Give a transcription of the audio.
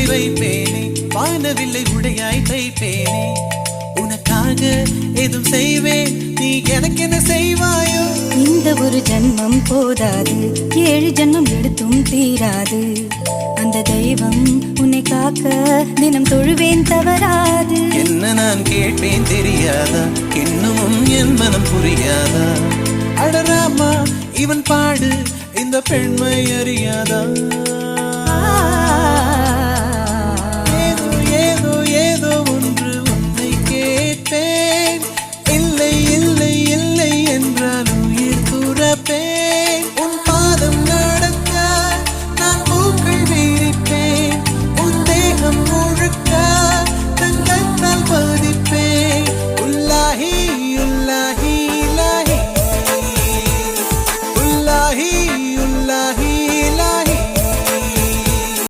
மாலை வைப்பேனே வானவில்லை உடையாய் தைப்பேனே உனக்காக எதுவும் செய்வேன் நீ எனக்கு என்ன செய்வாயோ இந்த ஒரு ஜன்மம் போதாது 7 ஜன்மம் எடுத்தும் தீராது அந்த தெய்வம் உன்னை காக்க தினம் தொழுவேன் தவறாது என்ன நான் கேட்பேன் தெரியாதா இன்னமும் என் மனம் புரியாதா அடராமா இவன் பாடு இந்த பெண்மை அறியாதா